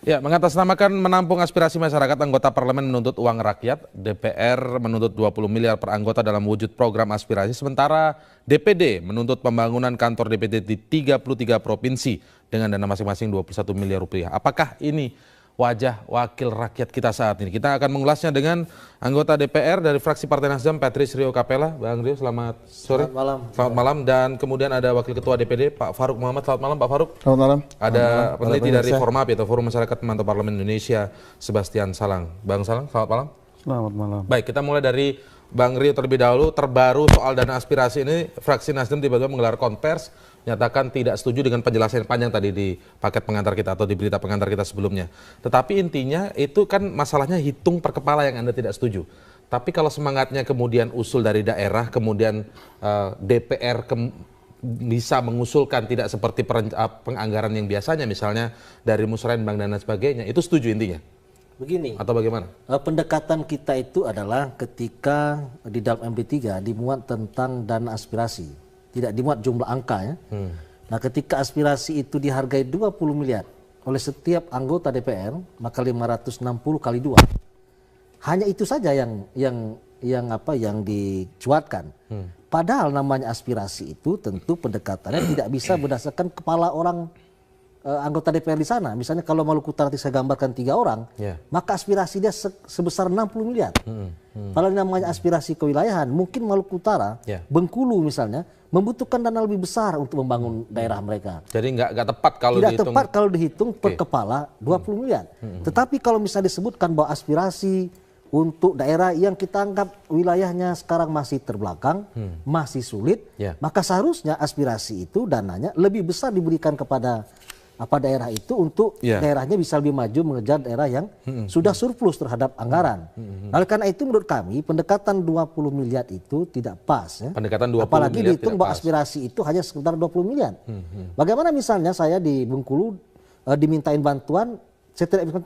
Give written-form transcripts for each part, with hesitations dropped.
Ya, mengatasnamakan menampung aspirasi masyarakat, anggota parlemen menuntut uang rakyat, DPR menuntut 20 miliar per anggota dalam wujud program aspirasi, sementara DPD menuntut pembangunan kantor DPD di 33 provinsi dengan dana masing-masing 21 miliar rupiah. Apakah ini wajah wakil rakyat kita saat ini? Kita akan mengulasnya dengan anggota DPR dari fraksi Partai Nasdem, Patrice Rio Capella. Bang Rio, selamat sore. Selamat malam. Selamat malam. Dan kemudian ada wakil ketua DPD, Pak Faruk Muhammad. Selamat malam, Pak Faruk. Selamat malam. Ada peneliti dari Formapi atau Forum Masyarakat Pemantau Parlemen Indonesia, Sebastian Salang. Bang Salang, selamat malam. Selamat malam. Baik, kita mulai dari Bang Rio terlebih dahulu. Terbaru soal dana aspirasi ini, fraksi Nasdem tiba-tiba menggelar konvers, nyatakan tidak setuju dengan penjelasan yang panjang tadi di paket pengantar kita atau di berita pengantar kita sebelumnya. Tetapi intinya itu kan masalahnya hitung per kepala yang Anda tidak setuju. Tapi kalau semangatnya kemudian usul dari daerah, kemudian DPR bisa mengusulkan tidak seperti penganggaran yang biasanya, misalnya dari musrenbang dan lain sebagainya, itu setuju intinya? Begini, Atau bagaimana? Pendekatan kita itu adalah ketika di dalam MD3 dimuat tentang dana aspirasi, tidak dimuat jumlah angka ya. Nah, ketika aspirasi itu dihargai 20 miliar oleh setiap anggota DPR, maka 560 kali 2. Hanya itu saja yang dicuatkan. Padahal namanya aspirasi itu tentu pendekatannya tidak bisa berdasarkan kepala orang anggota DPR di sana. Misalnya kalau Maluku Utara saya gambarkan 3 orang, maka aspirasi dia sebesar 60 miliar. Kalau namanya aspirasi kewilayahan, mungkin Maluku Utara, Bengkulu misalnya, membutuhkan dana lebih besar untuk membangun daerah mereka. Jadi nggak tepat kalau tidak dihitung. tepat kalau dihitung per kepala 20 miliar. Tetapi kalau misalnya disebutkan bahwa aspirasi untuk daerah yang kita anggap wilayahnya sekarang masih terbelakang, masih sulit, maka seharusnya aspirasi itu dananya lebih besar diberikan kepada daerah itu untuk daerahnya bisa lebih maju mengejar daerah yang sudah surplus terhadap anggaran. Oleh karena itu menurut kami pendekatan 20 miliar itu tidak pas ya. Pendekatan 20 Apalagi miliar dihitung bahwa aspirasi itu hanya sekitar 20 miliar. Bagaimana misalnya saya di Bengkulu dimintain bantuan, saya tidak bisa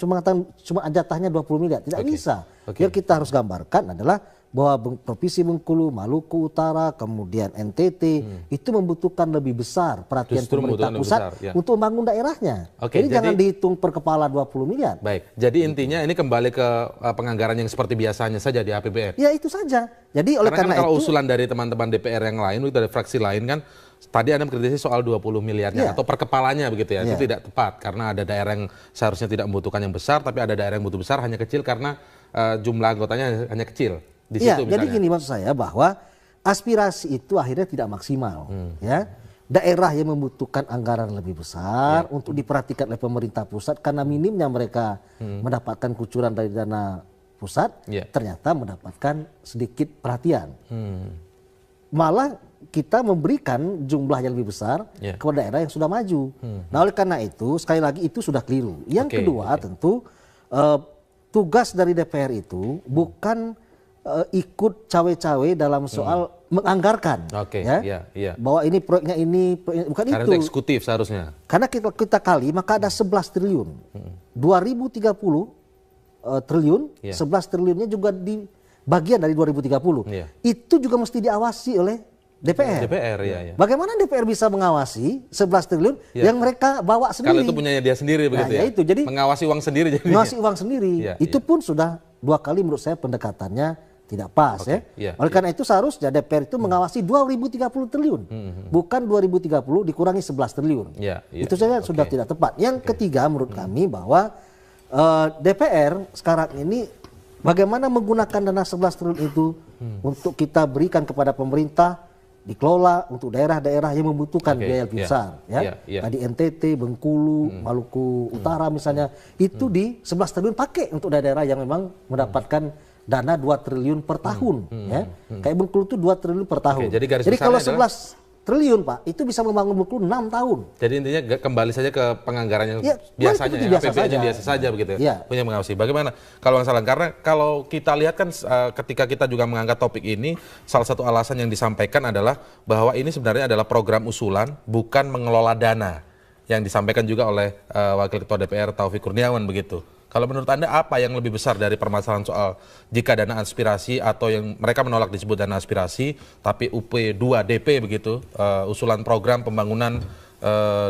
cuma jatahnya 20 miliar, tidak bisa. Yang kita harus gambarkan adalah bahwa Provinsi Bengkulu, Maluku Utara, kemudian NTT itu membutuhkan lebih besar perhatian pemerintah pusat untuk membangun daerahnya. Jadi jangan dihitung per kepala 20 miliar. Baik, jadi intinya ini kembali ke penganggaran yang seperti biasanya saja di APBN. Ya itu saja. Jadi oleh karena kalau itu usulan dari teman-teman DPR yang lain, dari fraksi lain kan, tadi Anda mengkritisi soal 20 miliarnya atau per kepalanya begitu ya, itu tidak tepat karena ada daerah yang seharusnya tidak membutuhkan yang besar, tapi ada daerah yang butuh besar hanya kecil karena jumlah anggotanya hanya kecil. Ya, jadi gini maksud saya bahwa aspirasi itu akhirnya tidak maksimal. Ya, daerah yang membutuhkan anggaran lebih besar untuk diperhatikan oleh pemerintah pusat karena minimnya mereka mendapatkan kucuran dari dana pusat, ternyata mendapatkan sedikit perhatian. Malah kita memberikan jumlah yang lebih besar kepada daerah yang sudah maju. Nah, oleh karena itu sekali lagi itu sudah keliru. Yang kedua tentu tugas dari DPR itu bukan ikut cawe-cawe dalam soal menganggarkan, bahwa ini proyeknya ini, bukan karena itu. Eksekutif seharusnya. Karena kita kali maka ada 11 triliun, 2030 triliun, 11 triliunnya juga di bagian dari 2030. Itu juga mesti diawasi oleh DPR. Bagaimana DPR bisa mengawasi 11 triliun yang mereka bawa sendiri? Kalau itu punyanya dia sendiri begitu ya. Itu jadi mengawasi uang sendiri. Mengawasi uang sendiri. Itu pun sudah 2 kali menurut saya pendekatannya tidak pas Oleh karena itu seharusnya DPR itu mengawasi 2030 triliun. Bukan 2030 dikurangi 11 triliun. Itu saja sudah tidak tepat. Yang ketiga menurut kami bahwa DPR sekarang ini bagaimana menggunakan dana 11 triliun itu untuk kita berikan kepada pemerintah, dikelola untuk daerah-daerah yang membutuhkan biaya lebih besar. Tadi NTT, Bengkulu, Maluku Utara misalnya, itu di 11 triliun pakai untuk daerah yang memang mendapatkan dana 2 triliun per tahun. Kayak Bengkulu itu 2 triliun per tahun. Jadi kalau 11 triliun Pak, itu bisa membangun Bengkulu 6 tahun. Jadi intinya kembali saja ke penganggaran yang biasanya, biasa saja begitu ya, punya mengawasi. Bagaimana kalau yang salah? Karena kalau kita lihat kan ketika kita juga mengangkat topik ini, salah satu alasan yang disampaikan adalah bahwa ini sebenarnya adalah program usulan, bukan mengelola dana, yang disampaikan juga oleh Wakil Ketua DPR Taufik Kurniawan begitu. Kalau menurut Anda apa yang lebih besar dari permasalahan soal jika dana aspirasi atau yang mereka menolak disebut dana aspirasi, tapi UP2DP begitu, usulan program pembangunan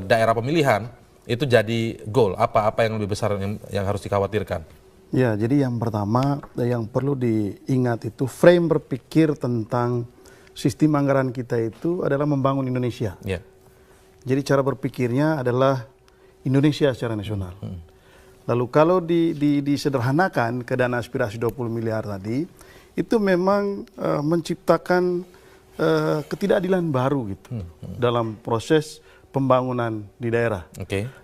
daerah pemilihan, itu jadi goal? Apa yang lebih besar yang harus dikhawatirkan? Ya, jadi yang pertama yang perlu diingat itu frame berpikir tentang sistem anggaran kita itu adalah membangun Indonesia. Ya. Jadi cara berpikirnya adalah Indonesia secara nasional. Lalu kalau disederhanakan ke dana aspirasi 20 miliar tadi, itu memang menciptakan ketidakadilan baru gitu dalam proses pembangunan di daerah.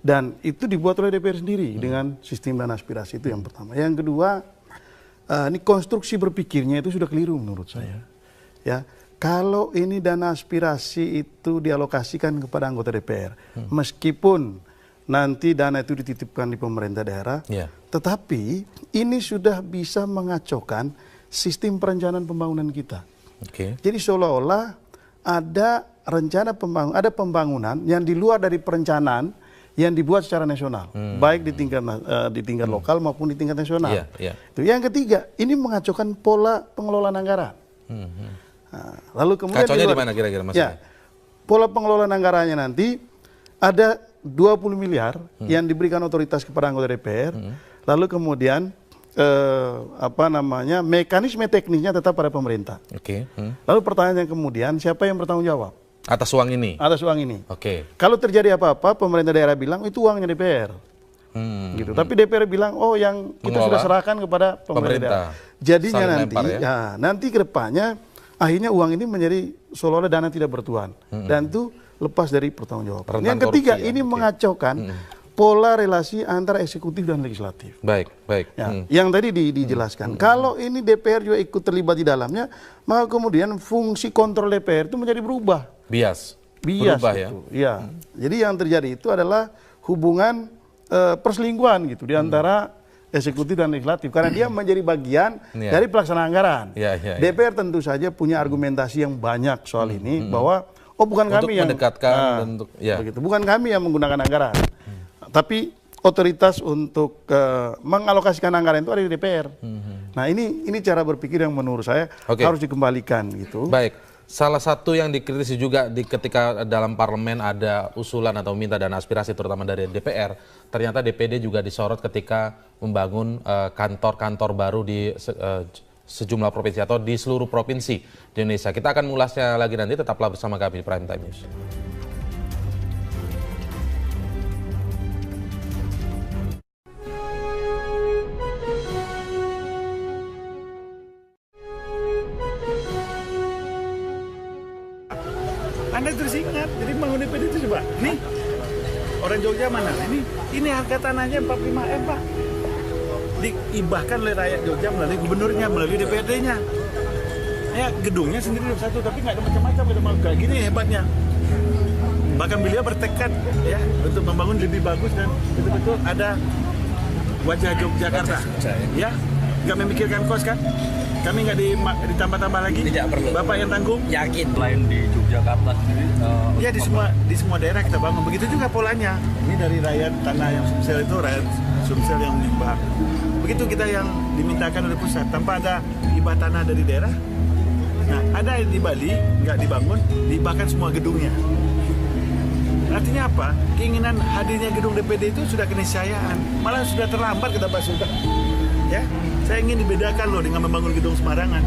Dan itu dibuat oleh DPR sendiri dengan sistem dana aspirasi, itu yang pertama. Yang kedua, ini konstruksi berpikirnya itu sudah keliru menurut saya. Ya, kalau ini dana aspirasi itu dialokasikan kepada anggota DPR, meskipun nanti dana itu dititipkan di pemerintah daerah, tetapi ini sudah bisa mengacaukan sistem perencanaan pembangunan kita. Jadi seolah-olah ada rencana pembangunan yang di luar dari perencanaan yang dibuat secara nasional, baik di tingkat lokal maupun di tingkat nasional. Itu yang ketiga, ini mengacaukan pola pengelolaan anggaran. Nah, lalu kemudian kacaunya di mana kira-kira Mas? Ya, pola pengelolaan anggarannya nanti ada 20 miliar yang diberikan otoritas kepada anggota DPR, lalu kemudian mekanisme teknisnya tetap pada pemerintah. Lalu pertanyaannya kemudian, siapa yang bertanggung jawab atas uang ini? Atas uang ini. Kalau terjadi apa-apa, pemerintah daerah bilang itu uangnya DPR. Gitu. Tapi DPR bilang, oh yang kita sudah serahkan kepada pemerintah. Jadinya nanti, nanti ke depannya akhirnya uang ini menjadi seolah-olah dana tidak bertuan, dan itu lepas dari pertanggungjawaban. Yang ketiga, ini mengacaukan pola relasi antara eksekutif dan legislatif. Baik. Yang tadi dijelaskan. Kalau ini DPR juga ikut terlibat di dalamnya, maka kemudian fungsi kontrol DPR itu menjadi berubah. Bias berubah, gitu. Ya. Jadi yang terjadi itu adalah hubungan perselingkuhan gitu di antara eksekutif dan legislatif, karena dia menjadi bagian dari pelaksanaan anggaran. DPR tentu saja punya argumentasi yang banyak soal ini, bahwa bukan untuk kami yang mendekatkan, begitu, bukan kami yang menggunakan anggaran, tapi otoritas untuk mengalokasikan anggaran itu ada di DPR. Nah ini cara berpikir yang menurut saya harus dikembalikan gitu. Baik. Salah satu yang dikritisi juga ketika dalam parlemen ada usulan atau minta dana aspirasi terutama dari DPR, ternyata DPD juga disorot ketika membangun kantor-kantor baru di sejumlah provinsi atau di seluruh provinsi di Indonesia. Kita akan mengulasnya lagi nanti, tetaplah bersama kami di Prime Time News. Anda terus ingat, jadi bangun DPD itu coba. Nih, orang Jogja mana? Ini harga tanahnya 45 M, Pak. Diibahkan oleh rakyat Jogja melalui gubernurnya, melalui DPRD-nya. Ya, gedungnya sendiri satu, tapi nggak ada macam-macam, nggak ada kayak gini hebatnya. Bahkan beliau bertekad ya untuk membangun lebih bagus dan betul-betul ada wajah Yogyakarta. Ya, nggak memikirkan kos kan? Kami nggak ditambah-tambah lagi. Tidak perlu. Bapak yang tanggung. Yakin. Selain di Yogyakarta sendiri. Ya di semua daerah kita bangun. Begitu juga polanya. Ini dari rakyat tanah yang Sumsel itu rakyat Sumsel yang menyembah. Begitu kita yang dimintakan oleh pusat tanpa ada hibah tanah dari daerah. Nah ada di Bali nggak dibangun, dihibahkan semua gedungnya. Artinya apa? Keinginan hadirnya gedung DPD itu sudah keniscayaan. Malah sudah terlambat kata Pak Sultan. Ya, saya ingin dibedakan loh dengan membangun gedung sembarangan.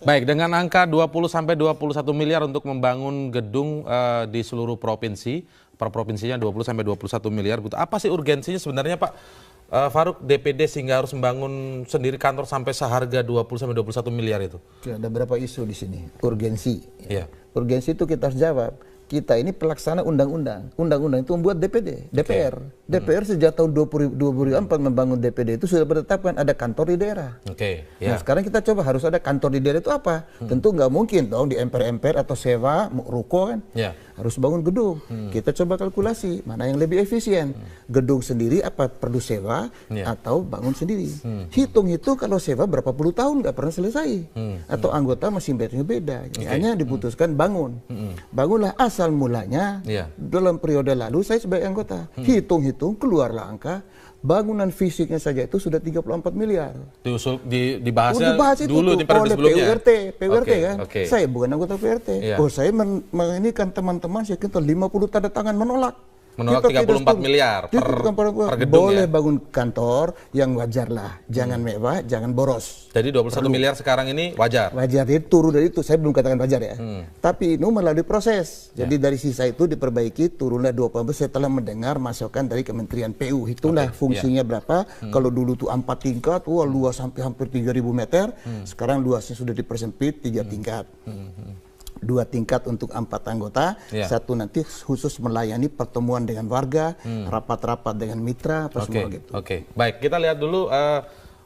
Baik, dengan angka 20-21 miliar untuk membangun gedung di seluruh provinsi, per provinsinya 20-21 miliar. Apa sih urgensinya sebenarnya Pak Farouk DPD sehingga harus membangun sendiri kantor sampai seharga 20-21 miliar itu? Ada berapa isu di sini? Urgensi. Urgensi itu kita harus jawab. Kita ini pelaksana undang-undang. Undang-undang itu membuat DPR. DPR sejak tahun 2004 membangun DPD itu sudah bertetapkan ada kantor di daerah. Nah sekarang kita coba harus ada kantor di daerah itu apa? Tentu nggak mungkin dong di emper-emper atau sewa, ruko kan. Harus bangun gedung. Kita coba kalkulasi mana yang lebih efisien. Gedung sendiri apa perlu sewa atau bangun sendiri. Hitung-hitung kalau sewa berapa puluh tahun nggak pernah selesai. Atau anggota masih beda. Hanya diputuskan bangun. Bangunlah asal mulanya dalam periode lalu saya sebagai anggota hitung-hitung keluarlah angka bangunan fisiknya saja itu sudah 34 miliar. Dibahasnya dulu di periode sebelumnya. PURT kan. Saya bukan anggota PURT. Saya ini kan teman-teman saya kira 50 tanda tangan menolak. Menolak 34 miliar per gedung boleh ya? bangun kantor yang wajar lah, jangan mewah, jangan boros. Jadi 21 miliar sekarang ini wajar? Wajar, jadi turun dari itu, saya belum katakan wajar ya. Tapi itu melalui proses. Jadi dari sisa itu diperbaiki, turunlah 20% setelah mendengar masukan dari Kementerian PU. Hitunglah fungsinya berapa. Kalau dulu tuh 4 tingkat, wah luas sampai hampir 3.000 meter. Sekarang luasnya sudah dipersempit 3 tingkat. 2 tingkat untuk 4 anggota, 1 nanti khusus melayani pertemuan dengan warga, rapat-rapat dengan mitra, apa semua gitu. Oke, baik, kita lihat dulu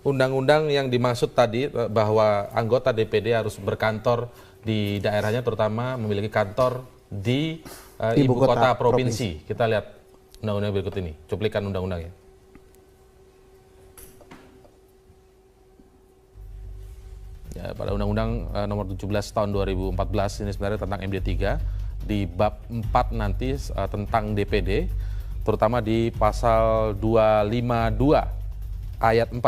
undang-undang yang dimaksud tadi bahwa anggota DPD harus berkantor di daerahnya, terutama memiliki kantor di ibu kota provinsi. Kita lihat undang-undang berikut ini, cuplikan undang-undangnya. Ya, pada Undang-Undang nomor 17 tahun 2014 ini sebenarnya tentang MD3, di bab 4 nanti tentang DPD, terutama di pasal 252 ayat 4.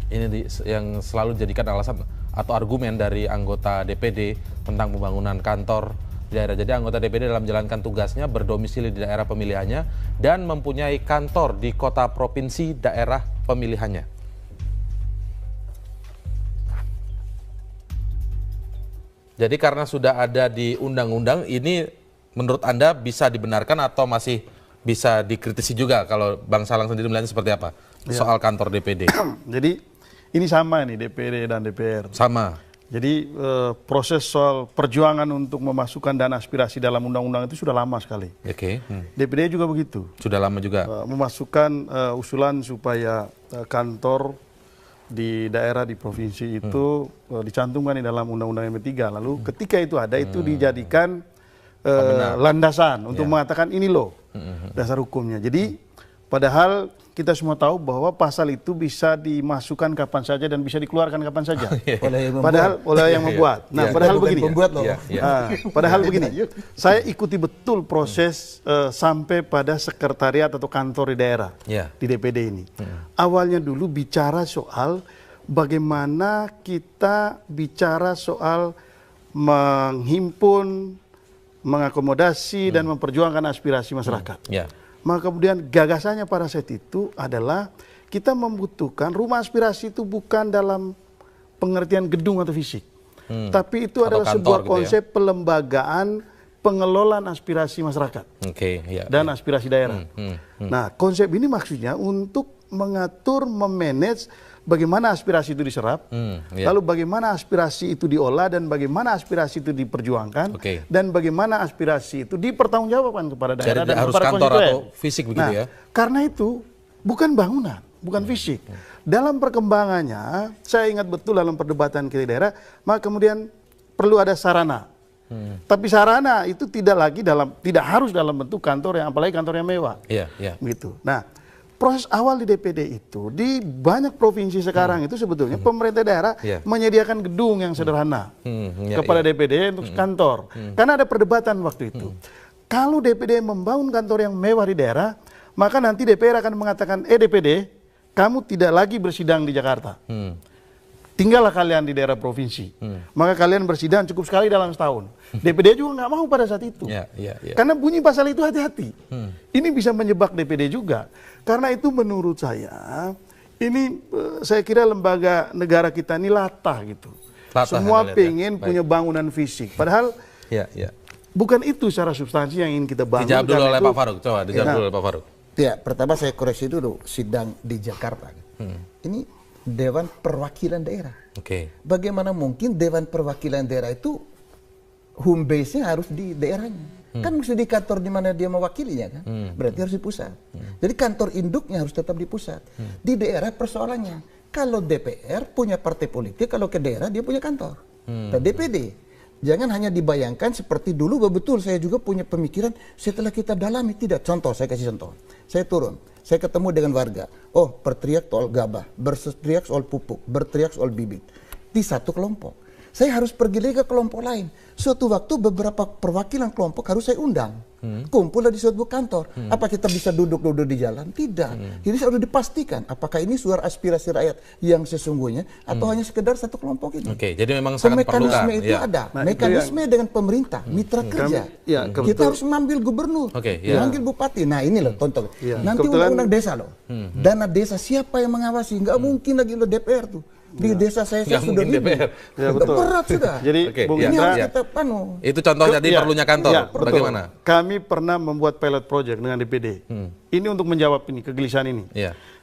Ini yang selalu dijadikan alasan atau argumen dari anggota DPD tentang pembangunan kantor di daerah. Jadi anggota DPD dalam menjalankan tugasnya berdomisili di daerah pemilihannya dan mempunyai kantor di kota provinsi daerah pemilihannya. Jadi karena sudah ada di undang-undang, ini menurut Anda bisa dibenarkan atau masih bisa dikritisi juga kalau Bang Salang sendiri melihatnya seperti apa soal kantor DPD? Jadi ini sama nih DPD dan DPR. Sama. Jadi proses soal perjuangan untuk memasukkan dana aspirasi dalam undang-undang itu sudah lama sekali. Oke. DPD juga begitu. Sudah lama juga. Memasukkan usulan supaya kantor di daerah, di provinsi itu dicantumkan di dalam Undang-Undang MP3. Lalu ketika itu ada, itu dijadikan landasan untuk mengatakan ini loh dasar hukumnya. Jadi padahal kita semua tahu bahwa pasal itu bisa dimasukkan kapan saja dan bisa dikeluarkan kapan saja. Padahal oleh yang membuat. Nah, padahal begini. Padahal begini. Saya ikuti betul proses sampai pada sekretariat atau kantor di daerah di DPD ini. Awalnya dulu bicara soal bagaimana kita bicara soal menghimpun, mengakomodasi dan memperjuangkan aspirasi masyarakat. Maka kemudian gagasannya pada saat itu adalah kita membutuhkan rumah aspirasi itu bukan dalam pengertian gedung atau fisik. Tapi itu adalah sebuah konsep pelembagaan pengelolaan aspirasi masyarakat dan aspirasi daerah. Nah, konsep ini maksudnya untuk mengatur, memanage bagaimana aspirasi itu diserap, lalu bagaimana aspirasi itu diolah dan bagaimana aspirasi itu diperjuangkan, dan bagaimana aspirasi itu dipertanggungjawabkan kepada daerah dan harus kepada kantor konstituen. atau fisik begitu ya? Karena itu bukan bangunan, bukan fisik. Dalam perkembangannya, saya ingat betul dalam perdebatan kita di daerah, maka kemudian perlu ada sarana. Tapi sarana itu tidak harus dalam bentuk kantor yang, apalagi kantor yang mewah. Gitu. Nah, proses awal di DPD itu di banyak provinsi sekarang itu sebetulnya pemerintah daerah menyediakan gedung yang sederhana kepada DPD untuk kantor. Karena ada perdebatan waktu itu. Kalau DPD membangun kantor yang mewah di daerah, maka nanti DPR akan mengatakan, DPD, kamu tidak lagi bersidang di Jakarta. Tinggallah kalian di daerah provinsi. Maka kalian bersidang cukup sekali dalam setahun. DPD juga nggak mau pada saat itu. Karena bunyi pasal itu hati-hati. Ini bisa menjebak DPD juga. Karena itu menurut saya, ini saya kira lembaga negara kita ini latah gitu. Semua pengen punya bangunan fisik. Padahal bukan itu secara substansi yang ingin kita bangun. Dijawab dulu oleh Pak Faruk. Coba dijawab dulu oleh Pak Faruk. Ya, pertama saya koreksi dulu, sidang di Jakarta. Ini Dewan Perwakilan Daerah. Bagaimana mungkin Dewan Perwakilan Daerah itu home base-nya harus di daerahnya? Kan mesti di kantor di mana dia mewakilinya kan? Berarti harus di pusat. Jadi kantor induknya harus tetap di pusat. Di daerah persoalannya, kalau DPR punya partai politik, kalau ke daerah dia punya kantor. Dan DPD, jangan hanya dibayangkan seperti dulu, betul saya juga punya pemikiran setelah kita dalami, tidak. Contoh, saya kasih contoh. Saya turun, saya ketemu dengan warga. Berteriak soal gabah, berteriak soal pupuk, berteriak soal bibit. Di satu kelompok. saya harus pergi lagi ke kelompok lain. Suatu waktu beberapa perwakilan kelompok harus saya undang. Kumpul di suatu kantor. Apa kita bisa duduk-duduk di jalan? Tidak. Jadi harus dipastikan apakah ini suara aspirasi rakyat yang sesungguhnya atau hanya sekedar satu kelompok ini. Oke, jadi memang sangat mekanisme perlukan. itu ada. Mekanisme dengan pemerintah, mitra kerja. Kita harus mengambil gubernur, mengambil bupati. Nah ini loh contoh. Nanti undang-undang desa loh. Dana desa siapa yang mengawasi? Nggak mungkin lagi loh DPR tuh. Di desa saya sudah DPR. Ya, betul. berat sudah. Jadi Bung ini Indra, harus kita itu contoh jadi perlunya kantor. Bagaimana? Kami pernah membuat pilot project dengan DPD. Ini untuk menjawab ini kegelisahan ini.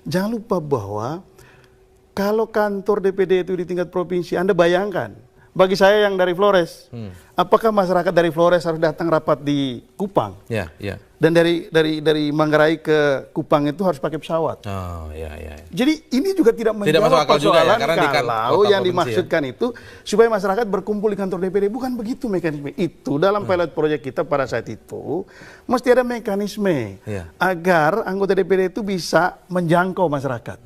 Jangan lupa bahwa kalau kantor DPD itu di tingkat provinsi, Anda bayangkan, bagi saya yang dari Flores, apakah masyarakat dari Flores harus datang rapat di Kupang? Dan dari Manggarai ke Kupang itu harus pakai pesawat. Jadi ini juga tidak menjawab persoalan kalau yang dimaksudkan itu supaya masyarakat berkumpul di kantor DPD. Bukan begitu mekanisme. Itu dalam pilot project kita pada saat itu mesti ada mekanisme agar anggota DPD itu bisa menjangkau masyarakat.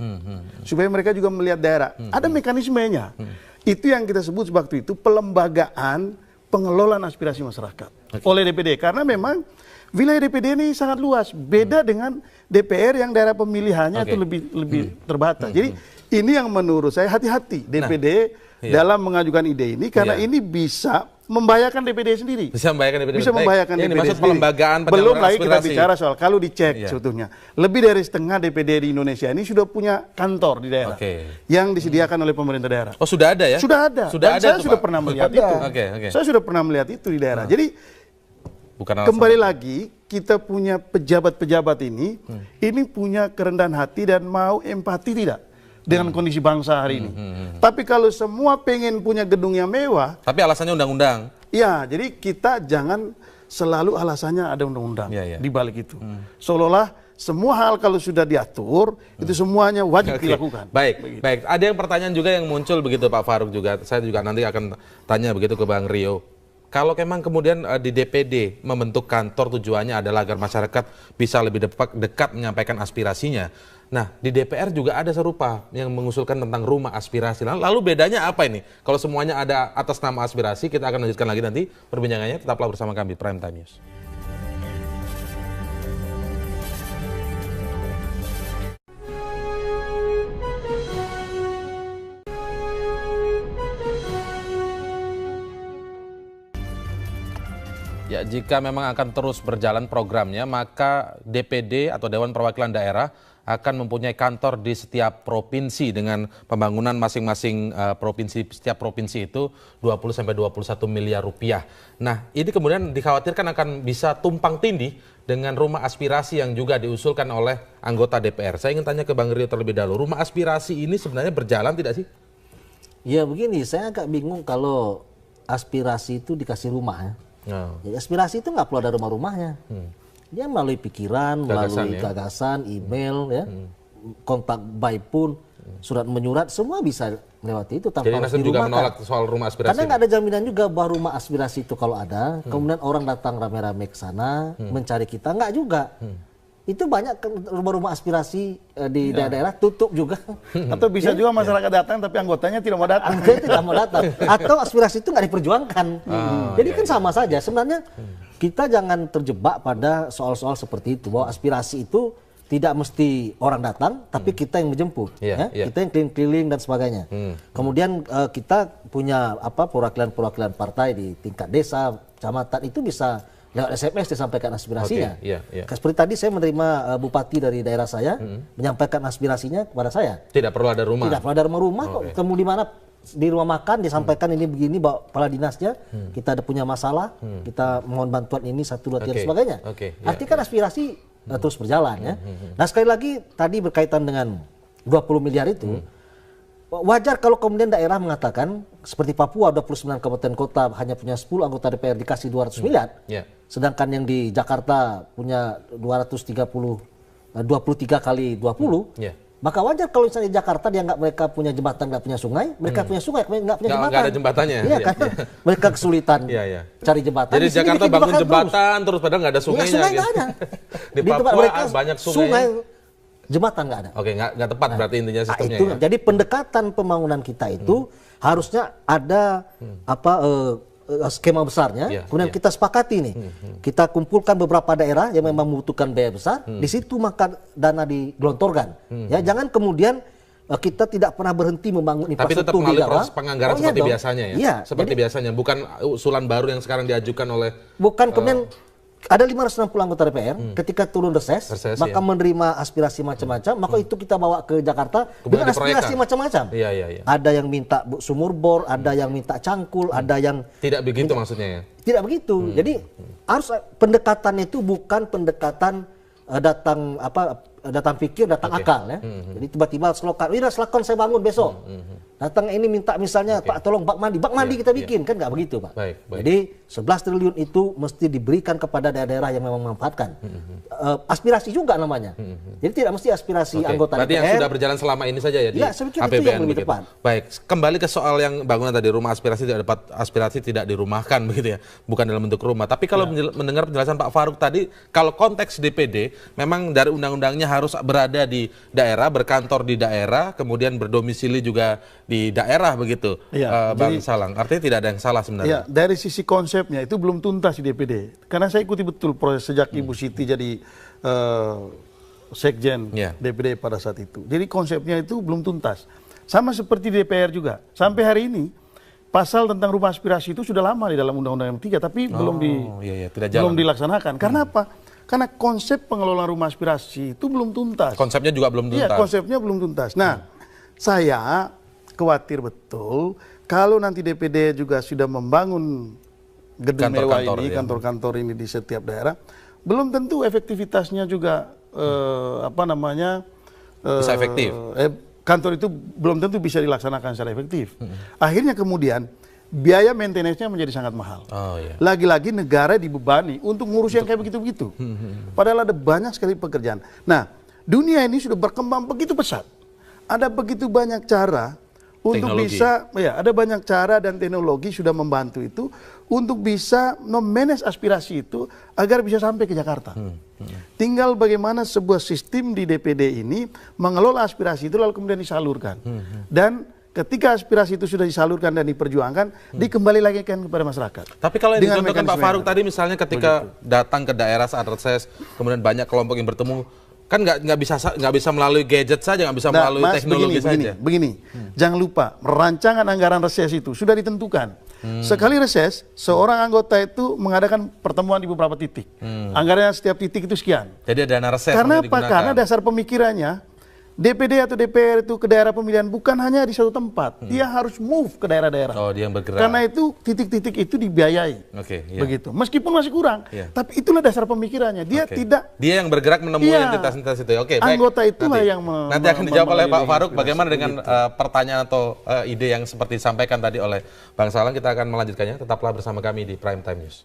Supaya mereka juga melihat daerah. Ada mekanismenya. Itu yang kita sebut waktu itu pelembagaan pengelolaan aspirasi masyarakat oleh DPD. Karena memang wilayah DPD ini sangat luas, beda dengan DPR yang daerah pemilihannya itu lebih terbatas. Jadi ini yang menurut saya hati-hati DPD dalam mengajukan ide ini karena ini bisa membahayakan DPD sendiri. Bisa membahayakan DPD. Bisa membahayakan DPD maksud sendiri. Pelembagaan Belum lagi kita aspirasi. bicara soal kalau dicek sebetulnya lebih dari setengah DPD di Indonesia ini sudah punya kantor di daerah yang disediakan oleh pemerintah daerah. Oh sudah ada ya? Sudah ada. Dan saya sudah pernah melihat itu. Saya sudah pernah melihat itu di daerah. Jadi kembali lagi kita punya pejabat-pejabat ini punya kerendahan hati dan mau empati tidak dengan kondisi bangsa hari ini. Tapi kalau semua pengen punya gedung yang mewah, tapi alasannya undang-undang. Ya, jadi kita jangan selalu alasannya ada undang-undang di balik itu. Seolah-olah semua hal kalau sudah diatur itu semuanya wajib dilakukan. Baik. Ada yang pertanyaan juga yang muncul begitu Pak Faruk juga. Saya juga nanti akan tanya begitu ke Bang Rio. Kalau memang kemudian di DPD membentuk kantor tujuannya adalah agar masyarakat bisa lebih dekat menyampaikan aspirasinya. Nah, di DPR juga ada serupa yang mengusulkan tentang rumah aspirasi. Lalu bedanya apa ini? Kalau semuanya ada atas nama aspirasi, kita akan lanjutkan lagi nanti perbincangannya. Tetaplah bersama kami, Prime Time News. Ya, jika memang akan terus berjalan programnya, maka DPD atau Dewan Perwakilan Daerah akan mempunyai kantor di setiap provinsi dengan pembangunan masing-masing provinsi. Setiap provinsi itu 20 sampai 21 miliar rupiah. Nah, ini kemudian dikhawatirkan akan bisa tumpang tindih dengan rumah aspirasi yang juga diusulkan oleh anggota DPR. Saya ingin tanya ke Bang Rio terlebih dahulu. Rumah aspirasi ini sebenarnya berjalan tidak sih? Ya begini, saya agak bingung kalau aspirasi itu dikasih rumah ya. Jadi aspirasi itu nggak perlu ada rumah-rumahnya. Dia melalui pikiran, melalui gagasan, email, kontak by phone, surat menyurat, semua bisa melewati itu tanpa harus dirumahkan. Jadi Nasdem juga menolak soal rumah aspirasi. Karena nggak ada jaminan juga bahwa rumah aspirasi itu kalau ada, kemudian orang datang rame-rame ke sana mencari kita, nggak juga. Itu banyak rumah-rumah aspirasi di daerah-daerah tutup juga. Atau bisa juga masyarakat datang tapi anggotanya tidak mau datang. Anggotanya tidak mau datang. Atau aspirasi itu nggak diperjuangkan. Jadi kan sama saja. Sebenarnya kita jangan terjebak pada soal-soal seperti itu. Bahwa aspirasi itu tidak mesti orang datang, tapi kita yang menjemput. Kita yang keliling-keliling dan sebagainya. Kemudian kita punya perwakilan-perwakilan partai di tingkat desa, kecamatan, itu bisa lewat SMS disampaikan aspirasinya. Seperti tadi saya menerima bupati dari daerah saya menyampaikan aspirasinya kepada saya. Tidak perlu ada rumah. Tidak perlu ada rumah kok. Kemudian di mana di rumah makan disampaikan ini begini bawa kepala dinasnya, kita ada punya masalah, kita mohon bantuan ini 1 2 3 dan sebagainya. Artinya kan aspirasi terus berjalan ya. Nah, sekali lagi tadi berkaitan dengan 20 miliar itu, wajar kalau kemudian daerah mengatakan seperti Papua 29 kabupaten kota hanya punya 10 anggota DPR dikasih 200 miliar. Sedangkan yang di Jakarta punya 23 kali 20. Maka wajar kalau misalnya di Jakarta dianggap mereka punya jembatan nggak punya sungai, mereka punya sungai nggak punya jembatan. Nggak ada jembatannya. Iya kan? Mereka kesulitan cari jembatan. Jadi di Jakarta bangun jembatan terus padahal nggak ada sungainya. Sungai nggak ada. Di Papua banyak sungai. jembatan nggak ada. Oke, nggak tepat berarti intinya sistemnya. Itu, jadi pendekatan pembangunan kita itu harusnya ada skema besarnya, kemudian kita sepakati nih, kita kumpulkan beberapa daerah yang memang membutuhkan biaya besar, di situ maka dana digelontorkan. Ya, jangan kemudian kita tidak pernah berhenti membangun infrastruktur. Tapi tetap melalui proses penganggaran seperti biasanya ya? Iya, seperti biasanya, bukan usulan baru yang sekarang diajukan oleh... Bukan kemudian ada 560 anggota DPR, ketika turun reses maka menerima aspirasi macam-macam, maka itu kita bawa ke Jakarta dengan aspirasi macam-macam. Ada yang minta sumur bor, ada yang minta cangkul, ada yang... Tidak begitu maksudnya ya? Tidak begitu. Jadi harus pendekatannya itu bukan pendekatan datang pikir, datang akal ya. Jadi tiba-tiba slogan, slogan saya bangun besok. Datang ini minta misalnya Pak tolong bak mandi kita bikin, kan nggak begitu Pak. Jadi 11 triliun itu mesti diberikan kepada daerah-daerah yang memang memanfaatkan. Aspirasi juga namanya. Jadi tidak mesti aspirasi anggota berarti DPR. yang sudah berjalan selama ini saja ya di APBN itu yang lebih tepat. Baik, kembali ke soal yang bangunan tadi, rumah aspirasi tidak dapat aspirasi tidak dirumahkan begitu ya, bukan dalam bentuk rumah. Tapi kalau mendengar penjelasan Pak Faruk tadi, kalau konteks DPD memang dari undang-undangnya harus berada di daerah, berkantor di daerah, kemudian berdomisili juga di daerah begitu, Bang Salang. Artinya tidak ada yang salah sebenarnya. Ya, dari sisi konsepnya itu belum tuntas di DPD. Karena saya ikuti betul proses sejak Ibu Siti jadi sekjen DPD pada saat itu. Jadi konsepnya itu belum tuntas. Sama seperti di DPR juga. Sampai hari ini pasal tentang rumah aspirasi itu sudah lama di dalam Undang-Undang MP3, tapi belum dilaksanakan. Karena apa? Karena konsep pengelolaan rumah aspirasi itu belum tuntas. Konsepnya juga belum tuntas. Iya, konsepnya belum tuntas. Nah, saya khawatir betul kalau nanti DPD juga sudah membangun gedung mewah ini, kantor-kantor ini di setiap daerah, belum tentu efektivitasnya juga bisa efektif. Kantor itu belum tentu bisa dilaksanakan secara efektif. Akhirnya kemudian biaya maintenance-nya menjadi sangat mahal. Lagi-lagi negara dibebani untuk ngurus yang kayak begitu-begitu. Padahal ada banyak sekali pekerjaan. Nah, dunia ini sudah berkembang begitu pesat. Ada begitu banyak cara untuk ada banyak cara dan teknologi sudah membantu itu untuk bisa memanage aspirasi itu agar bisa sampai ke Jakarta. Tinggal bagaimana sebuah sistem di DPD ini mengelola aspirasi itu lalu kemudian disalurkan. Dan ketika aspirasi itu sudah disalurkan dan diperjuangkan, dikembali lagi kan kepada masyarakat. Tapi kalau yang dicontohkan Pak Faruk tadi misalnya ketika datang ke daerah saat reses, kemudian banyak kelompok yang bertemu, kan nggak bisa melalui gadget saja, nggak bisa melalui teknologi saja. Begini, jangan lupa rancangan anggaran reses itu sudah ditentukan. Sekali reses, seorang anggota itu mengadakan pertemuan di beberapa titik. Anggarannya setiap titik itu sekian. Jadi ada dana reses. Karena apa? Karena dasar pemikirannya DPD atau DPR itu ke daerah pemilihan bukan hanya di satu tempat, dia harus move ke daerah-daerah. Oh, dia yang bergerak. Karena itu titik-titik itu dibiayai. Begitu. Meskipun masih kurang, tapi itulah dasar pemikirannya. Dia tidak. Dia yang bergerak menemui entitas-entitas itu. Baik. Anggota itulah yang nanti akan dijawab oleh Pak Faruk. Bagaimana dengan pertanyaan atau ide yang seperti disampaikan tadi oleh Bang Salang? Kita akan melanjutkannya. Tetaplah bersama kami di Prime Time News.